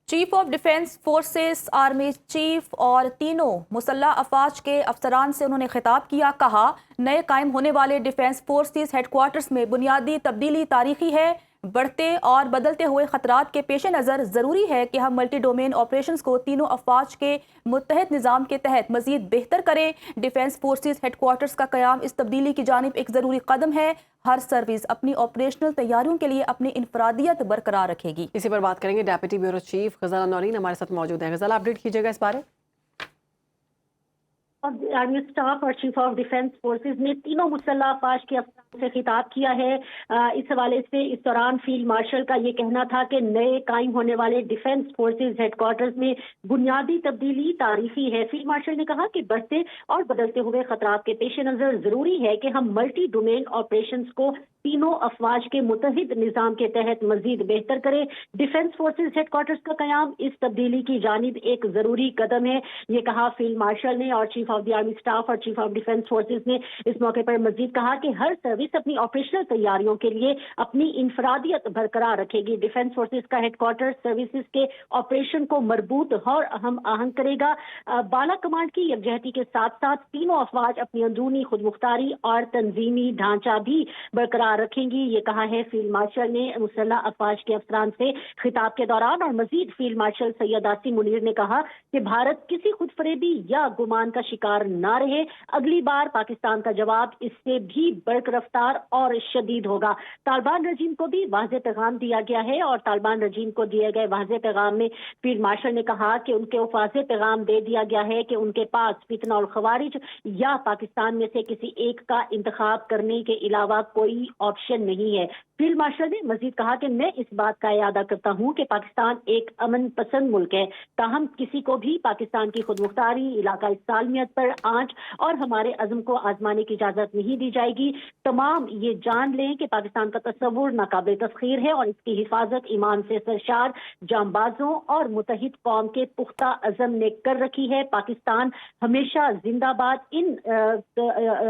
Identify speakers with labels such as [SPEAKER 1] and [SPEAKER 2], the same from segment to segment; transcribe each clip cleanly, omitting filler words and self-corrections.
[SPEAKER 1] Chief of defence forces, army chief और तीनों मुसल्ह अफवाज के अफसरान से उन्होंने खिताब किया। कहा, नए कायम होने वाले डिफेंस फोर्सेस हेडक्वार्टर्स में बुनियादी तब्दीली तारीखी है। बढ़ते और बदलते हुए खतरात के पेश नज़र ज़रूरी है कि हम मल्टी डोमेन ऑपरेशंस को तीनों अफवाज के मुत्तहद निज़ाम के तहत मज़ीद बेहतर करें। डिफेंस फोर्सेस हेडक्वार्टर्स का क़याम इस तब्दीली की जानिब एक ज़रूरी कदम है। हर सर्विस अपनी ऑपरेशनल तैयारियों के लिए अपनी इनफरादियत बरकरार रखेगी।
[SPEAKER 2] इसी पर बात करेंगे deputy bureau chief Ghazala Naureen हमारे साथ मौजूद हैं। गज़ाला, अपडेट कीजिएगा इस बारे।
[SPEAKER 3] आर्मी स्टाफ और चीफ ऑफ डिफेंस फोर्सेस ने तीनों मुसल्ह अफवाज के अफसरान से खिताब किया है। इस हवाले से इस दौरान फील्ड मार्शल का ये कहना था कि नए कायम होने वाले डिफेंस फोर्सेस हेडक्वार्टर्स में बुनियादी तब्दीली तारीखी है। फील्ड मार्शल ने कहा कि बढ़ते और बदलते हुए खतरात के पेश नज़र जरूरी है कि हम मल्टी डोमेन ऑपरेशंस को तीनों अफवाज के मुत्तहिद निज़ाम के तहत मजीद बेहतर करें। डिफेंस फोर्सेस हेडक्वार्टर्स का कयाम इस तब्दीली की जानिब एक जरूरी कदम है, ये कहा फील्ड मार्शल ने। और chief of the army staff और चीफ ऑफ डिफेंस फोर्सेस ने इस मौके पर मजीद कहा कि हर सर्विस अपनी ऑपरेशनल तैयारियों के लिए अपनी इनफरादियत बरकरार रखेगी। डिफेंस फोर्सेस का हेडक्वार्टर सर्विसेज के ऑपरेशन को मरबूत और अहम आहंग करेगा। बाला कमांड की यकजहती के साथ साथ तीनों अफवाज अपनी अंदरूनी खुद मुख्तारी और तंजीमी ढांचा भी बरकरार रखेंगी, ये कहा है फील्ड मार्शल ने मुसल्ह अफवाज के अफसरान से खिताब के दौरान। और मजीद फील्ड मार्शल सैयद आसिम मुनीर ने कहा कि भारत किसी खुद फरेबी या गुमान का शिकार ना रहे। अगली बार पाकिस्तान का जवाब इससे भी बढ़ रफ्तार और शदीद होगा। तालिबान रजीम को भी वाज़ेह पैगाम दिया गया है और तालिबान रजीम को दिए गए वाज़ेह पैगाम में फील्ड मार्शल ने कहा कि उनके वाज़ेह पैगाम दे दिया गया है कि उनके पास फितना और खवारिज या पाकिस्तान में से किसी एक का इंतखाब करने के अलावा कोई ऑप्शन नहीं है। फील्ड मार्शल ने मजीद कहा कि मैं इस बात का इरादा करता हूं कि पाकिस्तान एक अमन पसंद मुल्क है, ताहम किसी को भी पाकिस्तान की खुद मुख्तारी, इलाकाई सालमियत पर आंच और हमारे अज़म को आजमाने की इजाजत नहीं दी जाएगी। तमाम ये जान लें कि पाकिस्तान का तस्वुर नाकाबिल तस्खीर है और इसकी हिफाजत ईमान से सरशार जांबाजों और मुत्तहिद कौम के पुख्ता अज़म ने कर रखी है। पाकिस्तान हमेशा जिंदाबाद। इन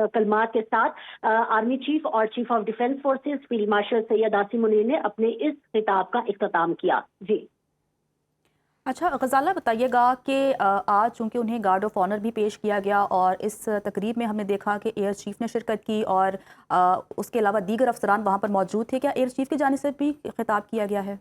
[SPEAKER 3] कलमात के साथ आर्मी चीफ और chief of defence forces field marshal Syed Asim Munir ने अपने इस खिताब का इख्तिताम किया। जी
[SPEAKER 1] अच्छा गज़ाला, बताइएगा कि आज चूँकि उन्हें गार्ड ऑफ ऑनर भी पेश किया गया और इस तकरीब में हमने देखा कि एयर चीफ ने शिरकत की और उसके अलावा दीगर अफसरान वहाँ पर मौजूद थे। क्या एयर चीफ की जानिब से भी खिताब किया गया है?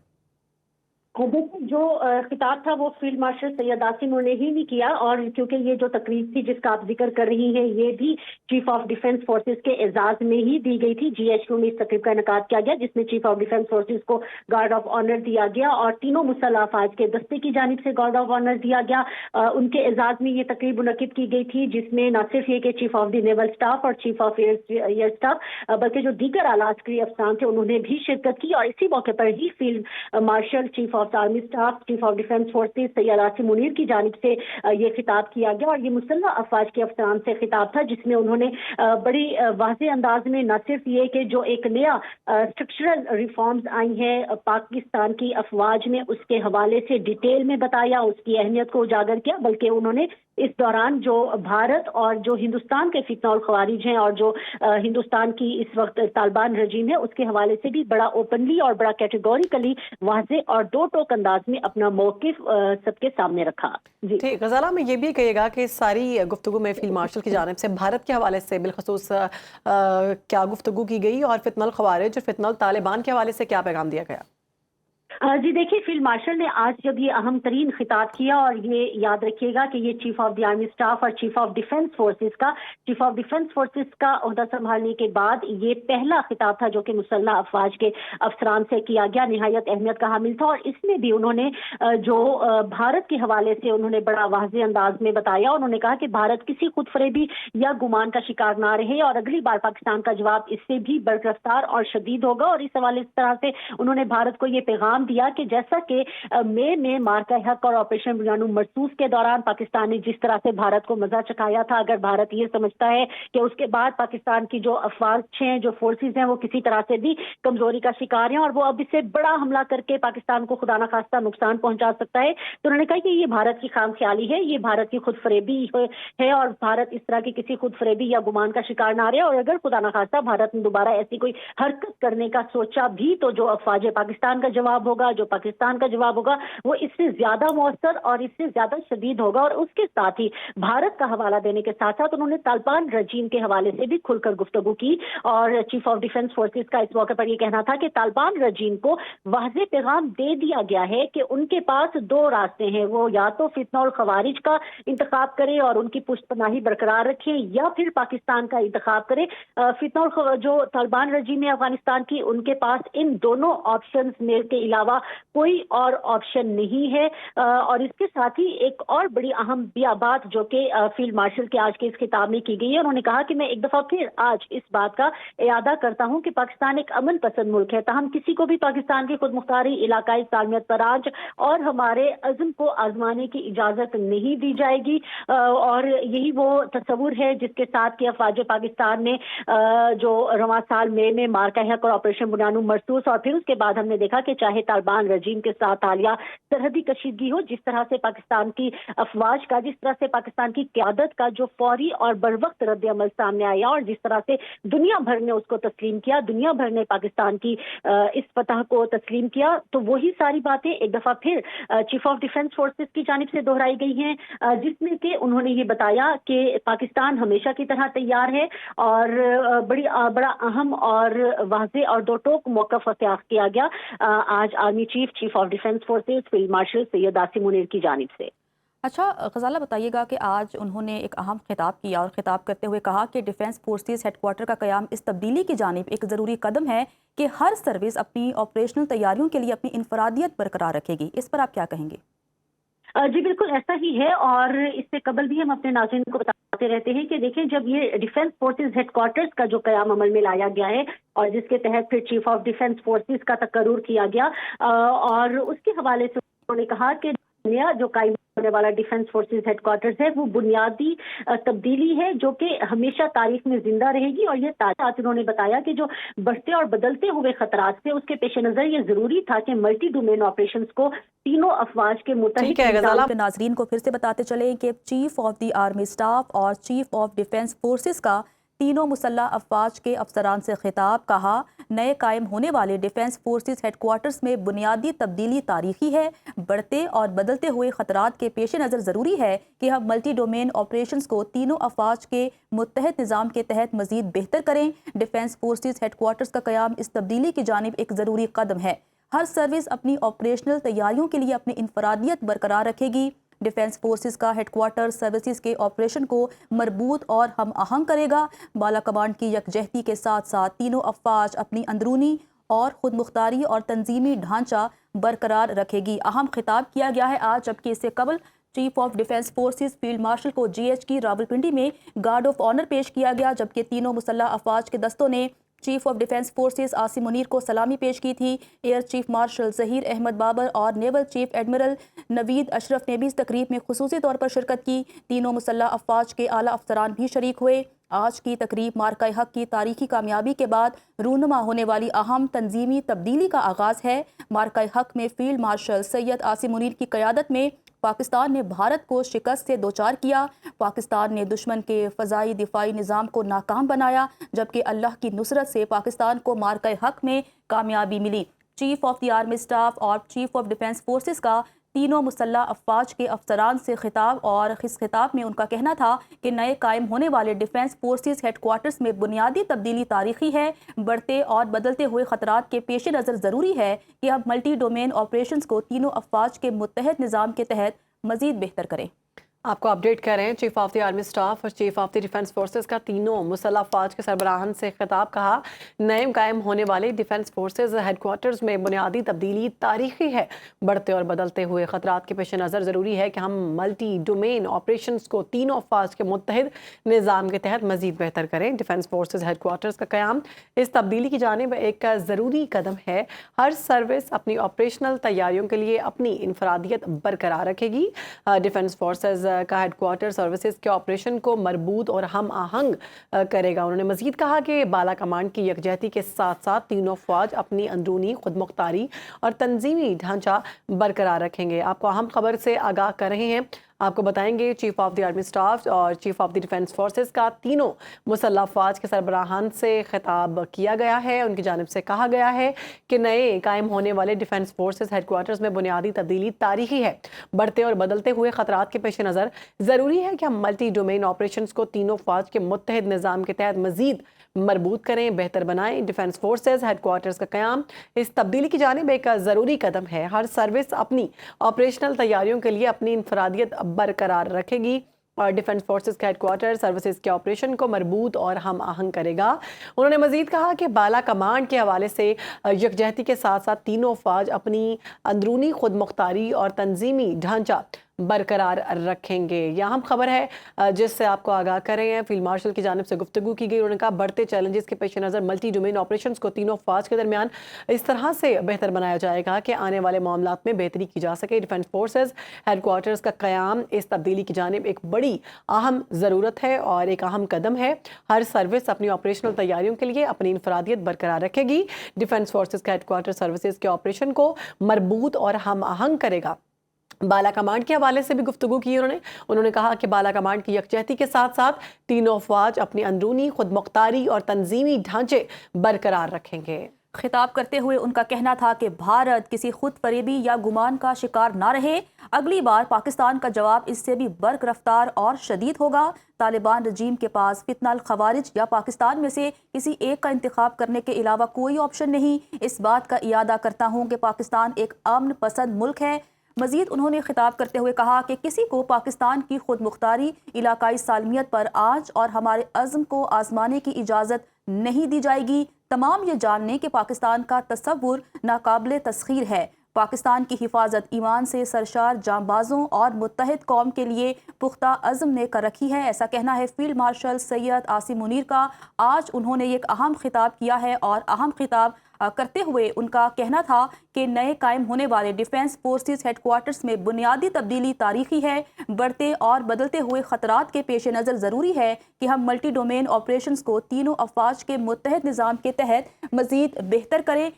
[SPEAKER 3] जो खिताब था वो फील्ड मार्शल सैयद आसिम ने ही नहीं किया, और क्योंकि ये जो तकरीब थी जिसका आप जिक्र कर रही हैं ये भी चीफ ऑफ डिफेंस फोर्सेस के एजाज में ही दी गई थी। GHQ में इस तकरीब का इनकाद किया गया जिसमें चीफ ऑफ डिफेंस फोर्सेस को गार्ड ऑफ ऑनर दिया गया और तीनों मुसल्ह अफवाज के दस्ते की जानिब से गार्ड ऑफ ऑनर दिया गया। उनके एजाज में ये तकरीब मुनक्किद की गई थी जिसमें न सिर्फ ये कि chief of the naval staff और चीफ ऑफ एयर स्टाफ बल्कि जो दीगर आला अस्करी अफसरान थे उन्होंने भी शिरकत की। और इसी मौके पर ही field marshal chief of army staff chief of defence forces Syed Asim Munir की जानिब से ये खिताब किया गया। और ये मुसल्ह अफवाज के अफसरान से खिताब था जिसमें उन्होंने बड़ी वाज़ेह अंदाज में न सिर्फ ये कि जो एक नया स्ट्रक्चरल रिफॉर्म्स आई हैं पाकिस्तान की अफवाज में उसके हवाले से डिटेल में बताया, उसकी अहमियत को उजागर किया, बल्कि उन्होंने इस दौरान जो भारत और जो हिंदुस्तान के फितना और खवारिज हैं और जो हिंदुस्तान की इस वक्त तालिबान रजीम है उसके हवाले से भी बड़ा ओपनली और बड़ा कैटेगोरिकली वाज़ेह और दो टोक अंदाज में अपना मौक़िफ़ सबके सामने रखा। जी
[SPEAKER 2] ठीक, गज़ाला में ये भी कहिएगा कि सारी गुफ्तगू में फील्ड मार्शल की जानिब से भारत के हवाले से बिलखसूस क्या गुफ्तगू की गई और फितनल खवारिज और फितनल तालिबान के हवाले से क्या पैगाम दिया गया?
[SPEAKER 3] जी देखिए, फील्ड मार्शल ने आज जब ये अहम तरीन खिताब किया, और ये याद रखिएगा कि ये chief of the army staff और चीफ ऑफ डिफेंस फोर्सेस का ओहदा संभालने के बाद ये पहला खिताब था जो कि मुसल्ह अफवाज के अफसरान से किया गया। निहायत अहमियत का हामिल था और इसमें भी उन्होंने जो भारत के हवाले से उन्होंने बड़ा वाज़ेह अंदाज में बताया। उन्होंने कहा कि भारत किसी खुद फरेबी या गुमान का शिकार ना रहे और अगली बार पाकिस्तान का जवाब इससे भी बढ़ रफ्तार और शदीद होगा। और इस हवाले इस तरह से उन्होंने भारत को ये पैगाम दिया कि जैसा कि मई में मार्का हक और ऑपरेशन बुनियाद मरसूस के दौरान पाकिस्तान ने जिस तरह से भारत को मजा चखाया था, अगर भारत ये समझता है कि उसके बाद पाकिस्तान की जो अफवाज हैं, जो फोर्सेस हैं, वो किसी तरह से भी कमजोरी का शिकार हैं और वो अब इससे बड़ा हमला करके पाकिस्तान को खुदा न खास्ता नुकसान पहुंचा सकता है, तो उन्होंने कहा कि ये भारत की खाम ख्याली है, ये भारत की खुद फरेबी है और भारत इस तरह की किसी खुद फरेबी या गुमान का शिकार ना रहे। और अगर खुदा न खास्ता भारत ने दोबारा ऐसी कोई हरकत करने का सोचा भी तो जो अफवाज पाकिस्तान का जवाब होगा ہوگا, جو پاکستان کا جواب ہوگا وہ اس سے زیادہ مؤثر اور اس سے زیادہ شدید ہوگا. اور اس کے ساتھ ہی بھارت کا حوالہ دینے کے ساتھ ساتھ انہوں نے طالبان رجیم کے حوالے سے بھی کھل کر گفتگو کی. اور چیف آف ڈیفنس فورسز کا اس موقع پر یہ کہنا تھا کہ طالبان رجیم کو واضح پیغام دے دیا گیا ہے کہ ان کے پاس دو راستے ہیں, وہ یا تو فتنہ الخوارج کا انتخاب کرے اور ان کی پشت پناہی برقرار رکھیں, یا پھر پاکستان کا انتخاب کرے. فتنہ جو طالبان رجیم ہے افغانستان کی, ان کے پاس ان دونوں آپشنز میں کے علاوہ کوئی اور آپشن نہیں ہے. اور اس کے ساتھ ہی ایک اور بڑی اہم بات جو کہ فیلڈ مارشل کے آج کے اس خطاب میں کی گئی ہے, انہوں نے کہا کہ میں ایک دفعہ پھر آج اس بات کا اعادہ کرتا ہوں کہ پاکستان ایک امن پسند ملک ہے, تاہم کسی کو بھی پاکستان کی خود مختاری, علاقائی سالمیت پر آج اور ہمارے عزم کو آزمانے کی اجازت نہیں دی جائے گی. اور یہی وہ تصور ہے جس کے ساتھ کہ افواج پاکستان نے جو رواں سال مئی میں مارکہ حق اور آپریشن بنیانو مرسوس, اور پھر اس کے بعد ہم نے دیکھا کہ چاہے طالبان رجیم کے ساتھ حالیہ سرحدی کشیدگی ہو, جس طرح سے پاکستان کی افواج کا, جس طرح سے پاکستان کی قیادت کا جو فوری اور بروقت رد عمل سامنے آیا, اور جس طرح سے دنیا بھر نے اس کو تسلیم کیا, دنیا بھر نے پاکستان کی اس فتح کو تسلیم کیا, تو وہی ساری باتیں ایک دفعہ پھر چیف آف ڈیفنس فورسز کی جانب سے دہرائی گئی ہیں, جس میں کہ انہوں نے یہ بتایا کہ پاکستان ہمیشہ کی طرح تیار ہے اور بڑا اہم اور واضح اور دو ٹوک موقف اختیار کیا گیا آج army chief of defence forces field marshal Syed Asim Munir کی جانب سے.
[SPEAKER 1] اچھا غزالہ, بتائیے گا کہ آج انہوں نے ایک اہم خطاب کیا اور خطاب کرتے ہوئے کہا کہ ڈیفنس فورسز ہیڈ کوارٹر کا قیام اس تبدیلی کی جانب ایک ضروری قدم ہے کہ ہر سروس اپنی آپریشنل تیاریوں کے لیے اپنی انفرادیت برقرار رکھے گی. اس پر آپ کیا کہیں گے؟
[SPEAKER 3] جی بالکل ایسا ہی ہے, اور اس سے قبل بھی ہم اپنے ناظرین کو بتاتے رہتے ہیں کہ دیکھیں جب یہ ڈیفنس فورسز ہیڈ کوارٹرز کا جو قیام عمل میں لایا گیا ہے اور جس کے تحت پھر چیف آف ڈیفنس فورسز کا تقرر کیا گیا, اور اس کے حوالے سے انہوں نے کہا کہ جو قائم ہونے والا ڈیفنس فورسز ہیڈ کوارٹرز ہے وہ بنیادی تبدیلی ہے جو کہ ہمیشہ تاریخ میں زندہ رہے گی. اور یہ تاریخ انہوں نے بتایا کہ جو بڑھتے اور بدلتے ہوئے خطرات سے اس کے پیش نظر یہ ضروری تھا کہ ملٹی ڈومین آپریشنز کو تینوں افواج کے متحد.
[SPEAKER 1] ناظرین کو پھر سے بتاتے چلیں کہ chief of the army staff اور چیف آف ڈیفنس فورسز کا تینوں مسلح افواج کے افسران سے خطاب, کہا نئے قائم ہونے والے ڈیفنس فورسز ہیڈ کوارٹرز میں بنیادی تبدیلی تاریخی ہے, بڑھتے اور بدلتے ہوئے خطرات کے پیش نظر ضروری ہے کہ ہم ملٹی ڈومین آپریشنز کو تینوں افواج کے متحد نظام کے تحت مزید بہتر کریں. ڈیفنس فورسز ہیڈ کوارٹرز کا قیام اس تبدیلی کی جانب ایک ضروری قدم ہے. ہر سروس اپنی آپریشنل تیاریوں کے لیے اپنی انفرادیت برقرار رکھے گی. ڈیفنس فورسز کا ہیڈ کوارٹر سروسز کے آپریشن کو مربوط اور ہم آہنگ کرے گا. بالا کمانڈ کی یکجہتی کے ساتھ ساتھ تینوں افواج اپنی اندرونی اور خود مختاری اور تنظیمی ڈھانچہ برقرار رکھے گی. اہم خطاب کیا گیا ہے آج, جبکہ اس سے قبل chief of defence forces field martial کو جی ایچ کی راولپنڈی میں گارڈ آف آنر پیش کیا گیا, جبکہ تینوں مسلح افواج کے دستوں نے chief of defence forces Asim Munir کو سلامی پیش کی تھی. Air chief marshal Zaheer Ahmed Babar اور نیول چیف ایڈمرل نوید اشرف نے بھی اس تقریب میں خصوصی طور پر شرکت کی. تینوں مسلح افواج کے اعلیٰ افسران بھی شریک ہوئے. آج کی تقریب مارکہ حق کی تاریخی کامیابی کے بعد رونما ہونے والی اہم تنظیمی تبدیلی کا آغاز ہے. مارکہ حق میں فیلڈ مارشل سید عاصم منیر کی قیادت میں پاکستان نے بھارت کو شکست سے دوچار کیا. پاکستان نے دشمن کے فضائی دفاعی نظام کو ناکام بنایا, جبکہ اللہ کی نصرت سے پاکستان کو مارکہ حق میں کامیابی ملی. Chief of the army staff اور چیف آف ڈیفنس فورسز کا تینوں مسلح افواج کے افسران سے خطاب, اور اس خطاب میں ان کا کہنا تھا کہ نئے قائم ہونے والے ڈیفنس فورسز ہیڈ کوارٹرز میں بنیادی تبدیلی تاریخی ہے. بڑھتے اور بدلتے ہوئے خطرات کے پیش نظر ضروری ہے کہ ہم ملٹی ڈومین آپریشنز کو تینوں افواج کے متحد نظام کے تحت مزید بہتر کریں.
[SPEAKER 2] آپ کو اپڈیٹ کر رہے ہیں. Chief of the army staff اور chief of the defence forces کا تینوں مسلح افواج کے سربراہان سے خطاب, کہا نئے قائم ہونے والے ڈیفنس فورسز ہیڈ کوارٹرز میں بنیادی تبدیلی تاریخی ہے. بڑھتے اور بدلتے ہوئے خطرات کے پیش نظر ضروری ہے کہ ہم ملٹی ڈومین آپریشنز کو تینوں افواج کے متحد نظام کے تحت مزید بہتر کریں. ڈیفنس فورسز ہیڈ کوارٹرز کا قیام اس تبدیلی کی جانب ایک ضروری قدم ہے. ہر سروس اپنی آپریشنل تیاریوں کے لیے اپنی انفرادیت برقرار رکھے گی. ڈیفنس فورسز کا ہیڈ کوارٹر سروسز کے آپریشن کو مربوط اور ہم آہنگ کرے گا. انہوں نے مزید کہا کہ بالا کمانڈ کی یکجہتی کے ساتھ ساتھ تینوں افواج اپنی اندرونی خود مختاری اور تنظیمی ڈھانچہ برقرار رکھیں گے. آپ کو اہم خبر سے آگاہ کر رہے ہیں. आपको बताएंगे chief of the army staff और chief of the defence forces का तीनों मुसल्लह अफवाज के सरबराहान से खिताब किया गया है। उनकी जानिब से कहा गया है कि नए कायम होने वाले डिफेंस फोर्सेस हेडक्वार्टर्स में बुनियादी तब्दीली तारीखी है। बढ़ते और बदलते हुए खतरात के पेश नज़र ज़रूरी है कि हम मल्टी डोमेन ऑपरेशंस को तीनों फौज के मुत्तहिद निज़ाम के तहत मज़ीद मरबूत करें, बेहतर बनाएं। डिफेंस फोर्सेस हेडक्वार्टर्स का क़याम इस तब्दीली की जानिब एक ज़रूरी कदम है। हर सर्विस अपनी ऑपरेशनल तैयारियों के लिए अपनी इनफरादियत बरकरार रखेगी और डिफेंस फोर्सेस का हेडक्वार्टर सर्विसेज के ऑपरेशन को मरबूत और हम आहंग करेगा। उन्होंने मजीद कहा कि बाला कमांड के हवाले से यकजहती के साथ साथ तीनों फौज अपनी अंदरूनी खुद मुख्तारी और तंजीमी ढांचा बरकरार रखेंगे। यह अहम खबर है जिससे आपको आगाह कर रहे हैं। फील्ड मार्शल की जानिब से गुफ्तगू की गई। उन्होंने कहा बढ़ते चैलेंजेस के पेश नज़र मल्टी डोमेन ऑपरेशंस को तीनों फौज के दरमियान इस तरह से बेहतर बनाया जाएगा कि आने वाले मामलात में बेहतरी की जा सके। डिफेंस फोर्सेस हेडक्वार्टर्स का क़याम इस तब्दीली की जानिब एक बड़ी अहम ज़रूरत है और एक अहम कदम है। हर सर्विस अपनी ऑपरेशनल तैयारियों के लिए अपनी इनफरादियत बरकरार रखेगी। डिफेंस फोर्सेस का हेडक्वार्टर सर्विसेज के ऑपरेशन को मरबूत और हम आहंग करेगा। बाला कमांड के हवाले से भी गुफ्तगू की उन्होंने कहा कि बाला कमांड की यकजहती के साथ साथ तीनों अफवाज अपनी अंदरूनी खुद मुख्तारी और तंजीमी ढांचे बरकरार रखेंगे।
[SPEAKER 1] खिताब करते हुए उनका कहना था कि भारत किसी खुद फरेबी या गुमान का शिकार ना रहे। अगली बार पाकिस्तान का जवाब इससे भी बर्क रफ्तार और शदीद होगा। तालिबान रजीम के पास फितनाल खवारिज या पाकिस्तान में से किसी एक का इंतखाब करने के अलावा कोई ऑप्शन नहीं। इस बात का इयादा करता हूँ कि पाकिस्तान एक अमन पसंद मुल्क है। मजीद उन्होंने खिताब करते हुए कहा कि किसी को पाकिस्तान की खुद मुख्तारी, इलाकाई सालमियत पर आज और हमारे अज़्म को आजमाने की इजाज़त नहीं दी जाएगी। तमाम ये जान लें कि पाकिस्तान का तसव्वुर नाकाबिल तस्खीर है। पाकिस्तान की हिफाजत ईमान से सरशार जांबाजों और मुत्तहिद कौम के लिए पुख्ता अज़्म ने कर रखी है। ऐसा कहना है फील्ड मार्शल सैयद आसिम मुनीर का। आज उन्होंने एक अहम खिताब किया है और अहम खिताब करते हुए उनका कहना था कि नए कायम होने वाले डिफेंस फोर्सेस हेडक्वार्टर्स में बुनियादी तब्दीली तारीखी है। बढ़ते और बदलते हुए खतरात के पेश नज़र ज़रूरी है कि हम मल्टी डोमेन ऑपरेशंस को तीनों अफवाज के मुत्तहिद निज़ाम के तहत मज़ीद बेहतर करें।